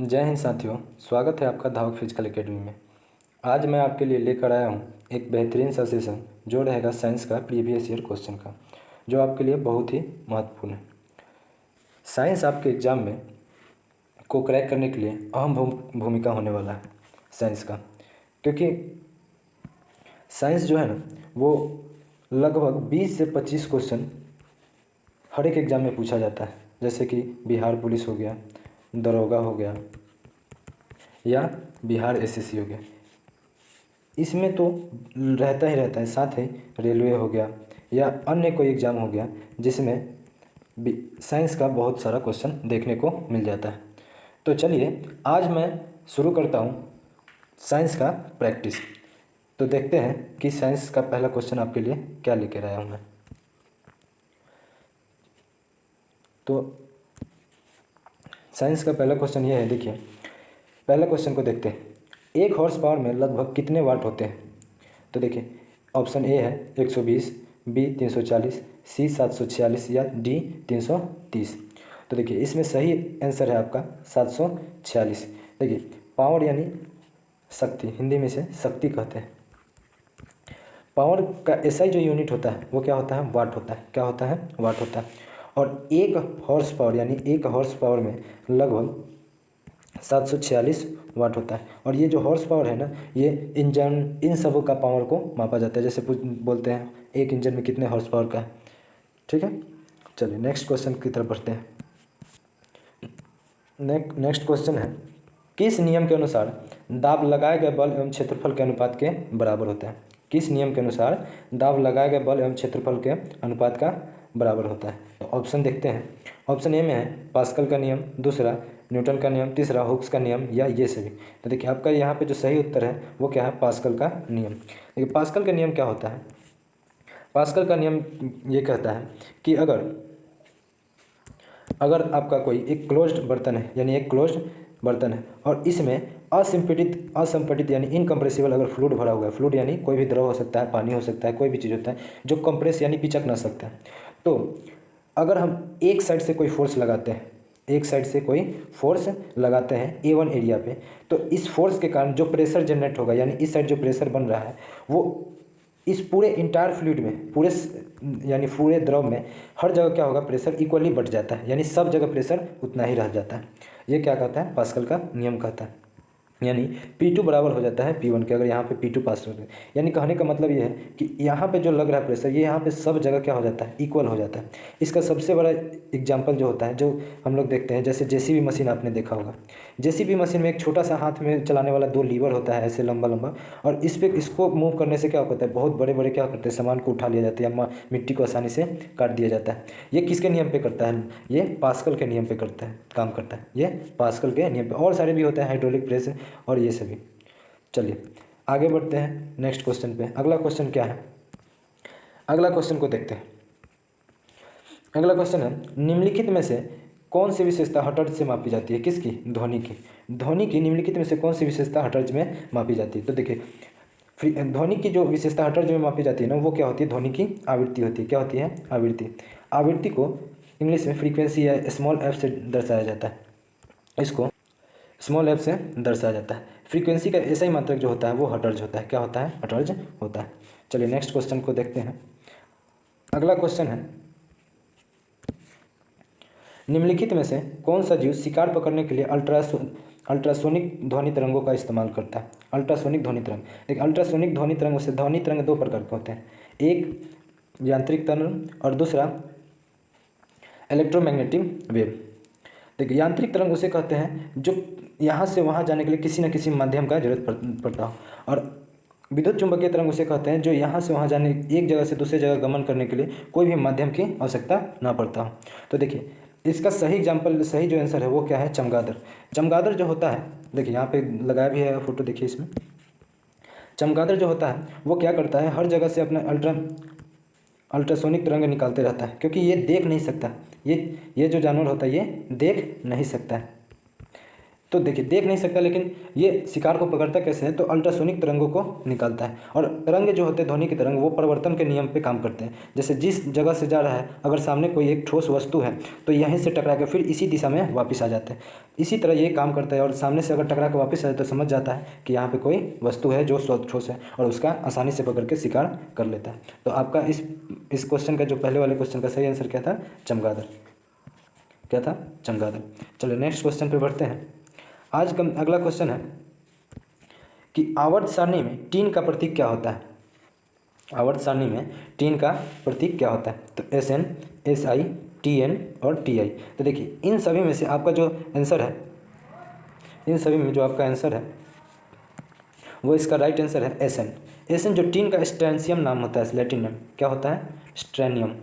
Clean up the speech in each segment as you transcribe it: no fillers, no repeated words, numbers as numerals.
जय हिंद साथियों, स्वागत है आपका धावक फिजिकल एकेडमी में। आज मैं आपके लिए लेकर आया हूँ एक बेहतरीन सा सेशन जो रहेगा साइंस का प्रीवियस ईयर क्वेश्चन का, जो आपके लिए बहुत ही महत्वपूर्ण है। साइंस आपके एग्ज़ाम में को क्रैक करने के लिए अहम भूमिका होने वाला है साइंस का, क्योंकि साइंस जो है ना वो लगभग 20 से 25 क्वेश्चन हर एक एग्ज़ाम में पूछा जाता है। जैसे कि बिहार पुलिस हो गया, दरोगा हो गया या बिहार एसएससी हो गया, इसमें तो रहता ही रहता है। साथ ही रेलवे हो गया या अन्य कोई एग्ज़ाम हो गया जिसमें साइंस का बहुत सारा क्वेश्चन देखने को मिल जाता है। तो चलिए आज मैं शुरू करता हूँ साइंस का प्रैक्टिस। तो देखते हैं कि साइंस का पहला क्वेश्चन आपके लिए क्या लेकर आया हूँ मैं। तो साइंस का पहला क्वेश्चन ये है, देखिए पहला क्वेश्चन को देखते हैं। एक हॉर्स पावर में लगभग कितने वाट होते हैं? तो देखिए ऑप्शन ए है 120, बी 340, सी 746 या डी 330। तो देखिए इसमें सही आंसर है आपका 746। देखिए पावर यानी शक्ति, हिंदी में से शक्ति कहते हैं। पावर का एसआई जो यूनिट होता है वो क्या होता है? वाट होता है। क्या होता है? वाट होता है। और एक हॉर्स पावर यानी एक हॉर्स पावर में लगभग 746 वाट होता है। और ये जो हॉर्स पावर है ना, ये इंजन इन सब का पावर को मापा जाता है। जैसे बोलते हैं एक इंजन में कितने हॉर्स पावर का है। ठीक है, चलिए नेक्स्ट क्वेश्चन की तरफ बढ़ते हैं। नेक्स्ट क्वेश्चन है, किस नियम के अनुसार दाब लगाए गए बल एवं क्षेत्रफल के अनुपात के बराबर होता है? किस नियम के अनुसार दाब लगाए गए बल एवं क्षेत्रफल के अनुपात का बराबर होता है? तो ऑप्शन देखते हैं। ऑप्शन ए में है पास्कल का नियम, दूसरा न्यूटन का नियम, तीसरा हुक्स का नियम या ये सभी। तो देखिए आपका यहाँ पे जो सही उत्तर है वो क्या है? पास्कल का नियम। देखिए पास्कल का नियम क्या होता है? पास्कल का नियम ये कहता है कि अगर आपका कोई एक क्लोज्ड बर्तन है, यानी एक क्लोज्ड बर्तन है और इसमें असंपटित यानी इनकम्प्रेसिबल अगर फ्लूइड भरा हुआ है, फ्लूइड यानी कोई भी द्रव हो सकता है, पानी हो सकता है, कोई भी चीज़ होता है जो कंप्रेस यानी पिचक ना सकता है। तो अगर हम एक साइड से कोई फोर्स लगाते हैं, एक साइड से कोई फोर्स लगाते हैं A1 एरिया पे, तो इस फोर्स के कारण जो प्रेशर जनरेट होगा, यानी इस साइड जो प्रेशर बन रहा है वो इस पूरे इंटायर फ्लूइड में, यानी पूरे द्रव में हर जगह क्या होगा? प्रेशर इक्वली बढ़ जाता है, यानी सब जगह प्रेशर उतना ही रह जाता है। ये क्या कहता है? पास्कल का नियम कहता है। यानी P2 बराबर हो जाता है P1 के, अगर यहाँ पे P2 पास हो जाए। यानी कहने का मतलब ये है कि यहाँ पे जो लग रहा है प्रेशर, ये यहाँ पे सब जगह क्या हो जाता है? इक्वल हो जाता है। इसका सबसे बड़ा एग्जांपल जो होता है, जो हम लोग देखते हैं, जैसे जेसीबी मशीन आपने देखा होगा। जेसीबी मशीन में एक छोटा सा हाथ में चलाने वाला 2 लीवर होता है, ऐसे लंबा लंबा, और इसको मूव करने से क्या होता है? बहुत बड़े बड़े क्या करते हैं? सामान को उठा लिया जाता है या मिट्टी को आसानी से काट दिया जाता है। ये किसके नियम पे करता है? ये पास्कल के नियम पे करता है, काम करता है। ये पास्कल के नियम पे। और सारे भी होते हैं, हाइड्रोलिक प्रेस और ये सभी। चलिए आगे बढ़ते हैं नेक्स्ट क्वेश्चन पे। अगला क्वेश्चन क्या है? अगला क्वेश्चन को देखते हैं। अगला क्वेश्चन है, निम्नलिखित में से कौन सी विशेषता हर्ट्ज से मापी जाती है? किसकी? ध्वनि की। ध्वनि की निम्नलिखित में से कौन सी विशेषता हर्ट्ज में मापी जाती है? तो देखिए ध्वनि की जो विशेषता हर्ट्ज में मापी जाती है ना, वो क्या होती है? ध्वनि की आवृत्ति होती है। क्या होती है? आवृत्ति। आवृत्ति को इंग्लिश में फ्रीक्वेंसी या स्मॉल एफ से दर्शाया जाता है। इसको स्मॉल एफ से दर्शाया जाता है। फ्रीक्वेंसी का ऐसा ही मात्रक जो होता है वो हर्ट्ज होता है। क्या होता है? हर्ट्ज होता है। चलिए नेक्स्ट क्वेश्चन को देखते हैं। अगला क्वेश्चन है, निम्नलिखित में से कौन सा जीव शिकार पकड़ने के लिए अल्ट्रासोनिक ध्वनि तरंगों का इस्तेमाल करता है? अल्ट्रासोनिक ध्वनि तरंग। देखिए अल्ट्रासोनिक ध्वनि तरंगों से ध्वनि तरंग 2 प्रकार के होते हैं, एक यांत्रिक तरंग और दूसरा इलेक्ट्रोमैग्नेटिक वेव। देखिए यांत्रिक तरंग उसे कहते हैं जो यहाँ से वहाँ जाने के लिए किसी न किसी माध्यम का जरूरत पड़ता हो, और विद्युत चुंबकीय तरंग उसे कहते हैं जो यहाँ से वहाँ जाने, एक जगह से दूसरे जगह गमन करने के लिए कोई भी माध्यम की आवश्यकता ना पड़ता हो। तो देखिए इसका सही एग्जाम्पल, सही जो आंसर है वो क्या है? चमगादड़। चमगादड़ जो होता है, देखिए यहाँ पे लगाया भी है फोटो, देखिए इसमें। चमगादड़ जो होता है वो क्या करता है? हर जगह से अपना अल्ट्रासोनिक तरंग निकालते रहता है, क्योंकि ये देख नहीं सकता। ये जो जानवर होता है ये देख नहीं सकता है। तो देखिए देख नहीं सकता, लेकिन ये शिकार को पकड़ता कैसे है, तो अल्ट्रासोनिक तरंगों को निकालता है। और तरंग जो होते हैं ध्वनि के तरंग, वो परिवर्तन के नियम पे काम करते हैं। जैसे जिस जगह से जा रहा है, अगर सामने कोई एक ठोस वस्तु है तो यहीं से टकरा के फिर इसी दिशा में वापस आ जाते हैं। इसी तरह ये काम करता है, और सामने से अगर टकरा के वापस आ जाए तो समझ जाता है कि यहाँ पे कोई वस्तु है जो ठोस है, और उसका आसानी से पकड़ के शिकार कर लेता है। तो आपका इस क्वेश्चन का, जो पहले वाले क्वेश्चन का सही आंसर क्या था? चमगादड़। क्या था? चमगादड़। चलो नेक्स्ट क्वेश्चन पे बढ़ते हैं। आज का अगला क्वेश्चन है कि आवर्त सारणी में टीन का प्रतीक क्या होता है? आवर्त सारणी में टीन का प्रतीक क्या होता है? तो SN, SI, TN और TI। तो देखिए इन सभी में से आपका जो आंसर है, इन सभी में जो आपका आंसर है वो इसका राइट आंसर है SN। SN जो टीन का स्ट्रैंसियम नाम होता है, लैटिन नेम क्या होता है? स्ट्रेनियम।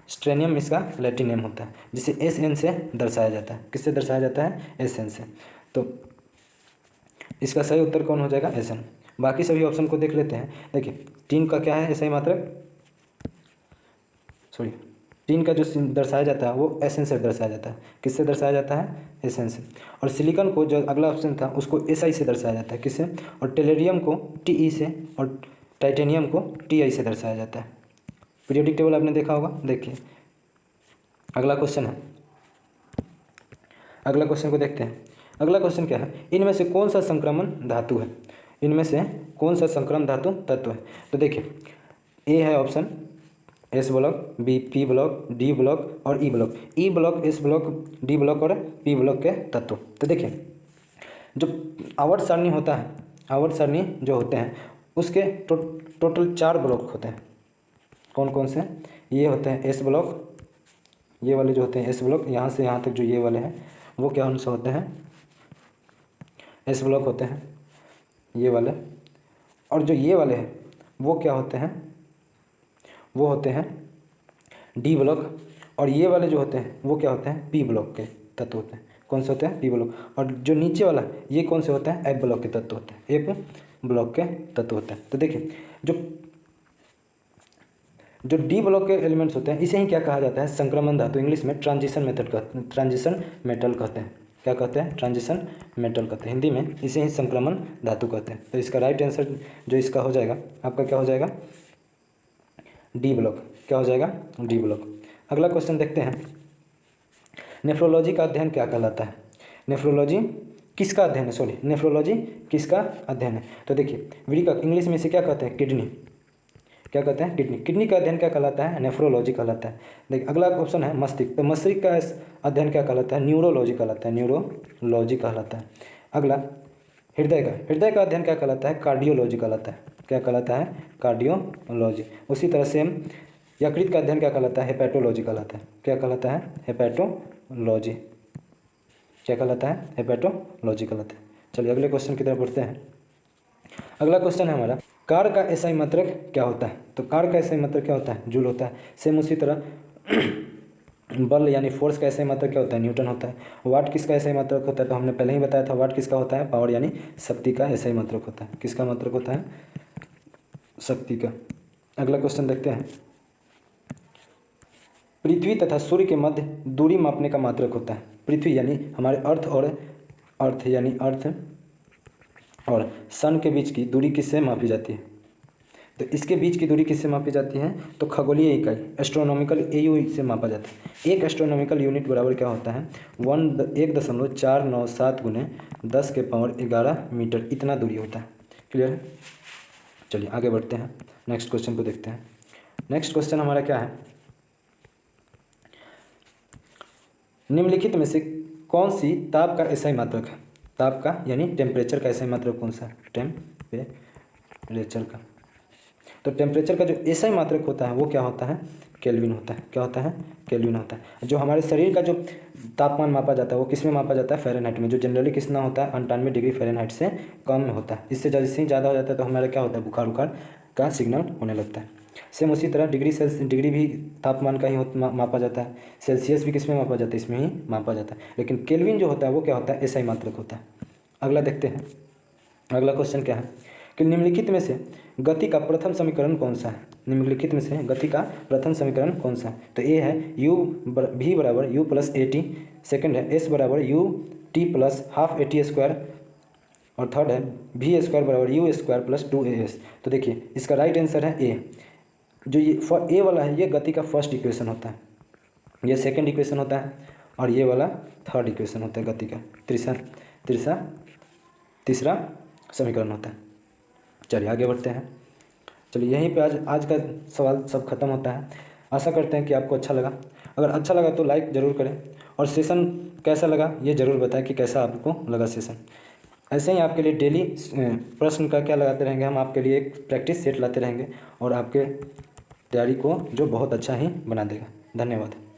स्ट्रेनियम इसका लैटिन नेम होता है, जिसे SN से दर्शाया जाता है। किससे दर्शाया जाता है? SN से। तो इसका सही उत्तर कौन हो जाएगा? SN। बाकी सभी ऑप्शन को देख लेते हैं। देखिए टीन का क्या है SI मात्रक, सॉरी, टीन का जो दर्शाया जाता है वो SN से दर्शाया जाता है। किससे दर्शाया जाता है? SN से। और सिलिकॉन को, जो अगला ऑप्शन था, उसको SI से दर्शाया जाता है। किससे? और टेलेरियम को TE से, और टाइटेनियम को TI से दर्शाया जाता है। पीरियोडिक टेबल आपने देखा होगा। देखिए अगला क्वेश्चन है, अगला क्वेश्चन को देखते हैं। अगला क्वेश्चन क्या है? इनमें से कौन सा संक्रमण धातु है? इनमें से कौन सा संक्रमण धातु तत्व है? तो देखिए ए है option S block, B P block, D block और E block. E block, S block, D block और P ब्लॉक के तत्व। तो देखिए जो आवर्त सारणी होता है, आवर्त सारणी जो होते हैं उसके टोटल 4 ब्लॉक होते हैं। कौन कौन से? ये होते हैं S ब्लॉक, ये वाले जो होते हैं S ब्लॉक, यहाँ से यहाँ तक जो ये वाले हैं वो क्या उनसे होते हैं? S ब्लॉक होते हैं ये वाले। और जो ये वाले हैं वो क्या होते हैं? वो होते हैं D ब्लॉक। और ये वाले जो होते हैं वो क्या होते हैं? P ब्लॉक के तत्व होते हैं। कौन से होते हैं? P block. और जो नीचे वाला ये कौन से होते हैं? F ब्लॉक के तत्व होते हैं। F ब्लॉक के तत्व होते हैं। तो देखिए जो D ब्लॉक के एलिमेंट्स होते हैं इसे ही क्या कहा जाता है? संक्रमण धातु। इंग्लिश में ट्रांजिशन मेथड कहते हैं, ट्रांजिशन मेटल कहते हैं। क्या कहते हैं? ट्रांजिशन मेटल कहते हैं। हिंदी में इसे ही संक्रमण धातु कहते हैं। तो इसका राइट आंसर जो इसका हो जाएगा, आपका क्या हो जाएगा? D block. क्या हो जाएगा? D block. अगला क्वेश्चन देखते हैं। नेफ्रोलॉजी का अध्ययन क्या कहलाता है? नेफ्रोलॉजी किसका अध्ययन है? सॉरी, नेफ्रोलॉजी किसका अध्ययन है? तो देखिए वृक्क, इंग्लिश में इसे क्या कहते हैं? किडनी। क्या कहते हैं? किडनी। किडनी का अध्ययन क्या कहलाता है? नेफ्रोलॉजी कहलाता है। देखिए अगला ऑप्शन है मस्तिष्क। तो मस्तिष्क का अध्ययन क्या कहलाता है? न्यूरोलॉजी कहलाता है। न्यूरोलॉजी कहलाता है। अगला हृदय का, हृदय का अध्ययन क्या कहलाता है? कार्डियोलॉजी कहलाता है। क्या कहलाता है? कार्डियोलॉजी। उसी तरह से यकृत का अध्ययन क्या कहलाता है? हेपेटोलॉजी कहलाता है। क्या कहलाता है? हेपेटोलॉजी। क्या कहलाता है? हेपेटोलॉजी कहलाता है। चलिए अगले क्वेश्चन की तरफ बढ़ते हैं। अगला क्वेश्चन है हमारा, कार का SI मात्रक क्या होता है? तो कार का SI मात्रक क्या होता है? जूल होता है। सेम उसी तरह बल यानी फोर्स का SI मात्रक क्या होता है? न्यूटन होता है। वाट किसका SI मात्रक होता है? तो हमने पहले ही बताया था। वाट किसका होता है? पावर यानी शक्ति का SI मात्रक होता है। किसका मात्रक होता है? शक्ति का। अगला क्वेश्चन देखते हैं। पृथ्वी तथा सूर्य के मध्य दूरी मापने का मात्रक होता है। पृथ्वी यानी हमारे अर्थ और सन के बीच की दूरी किससे मापी जाती है? तो इसके बीच की दूरी किससे मापी जाती है? तो खगोलीय इकाई एस्ट्रोनॉमिकल AU से मापा जाता है। एक एस्ट्रोनॉमिकल यूनिट बराबर क्या होता है? 1.497 गुने 10 के पावर 11 मीटर, इतना दूरी होता है। क्लियर है? चलिए आगे बढ़ते हैं, नेक्स्ट क्वेश्चन को देखते हैं। नेक्स्ट क्वेश्चन हमारा क्या है? निम्नलिखित में से कौन सी ताप का SI मात्रक है? ताप का यानी टेम्परेचर का SI मात्रक कौन सा है? टेम्परेचर का। तो टेम्परेचर का जो SI मात्रक होता है वो क्या होता है? केल्विन होता है। क्या होता है? केल्विन होता है। जो हमारे शरीर का जो तापमान मापा जाता है वो किस में मापा जाता है? फ़ारेनहाइट में, जो जनरली कितना होता है? 98 डिग्री फ़ारेनहाइट से कम में होता है। इससे जैसे ही ज़्यादा हो जाता है तो हमारा क्या होता है? बुखार उखार का सिग्नल होने लगता है। सेम उसी तरह डिग्री भी तापमान का ही मापा जाता है। सेल्सियस भी किस में मापा जाता है? इसमें ही मापा जाता है। लेकिन केल्विन जो होता है वो क्या होता है? SI मात्रक होता है। अगला देखते हैं। अगला क्वेश्चन क्या है कि निम्नलिखित में से गति का प्रथम समीकरण कौन सा है? निम्नलिखित में से गति का प्रथम समीकरण कौन सा है? तो ए है V = U + AT। सेकंड है S = U T plus half A T square, और थर्ड है वी स्क्वायर बराबर यू स्क्वायर प्लस 2 AS। तो देखिए इसका राइट आंसर है ए। जो ये ए वाला है ये गति का फर्स्ट इक्वेशन होता है, ये सेकंड इक्वेशन होता है, और ये वाला थर्ड इक्वेशन होता है गति का, तीसरा समीकरण होता है। चलिए आगे बढ़ते हैं। चलिए यहीं पे आज का सवाल सब खत्म होता है। आशा करते हैं कि आपको अच्छा लगा। अगर अच्छा लगा तो लाइक ज़रूर करें, और सेशन कैसा लगा ये ज़रूर बताएं कि कैसा आपको लगा सेशन। ऐसे ही आपके लिए डेली प्रश्न का क्या लगाते रहेंगे, हम आपके लिए एक प्रैक्टिस सेट लाते रहेंगे और आपके तैयारी को जो बहुत अच्छा ही बना देगा। धन्यवाद।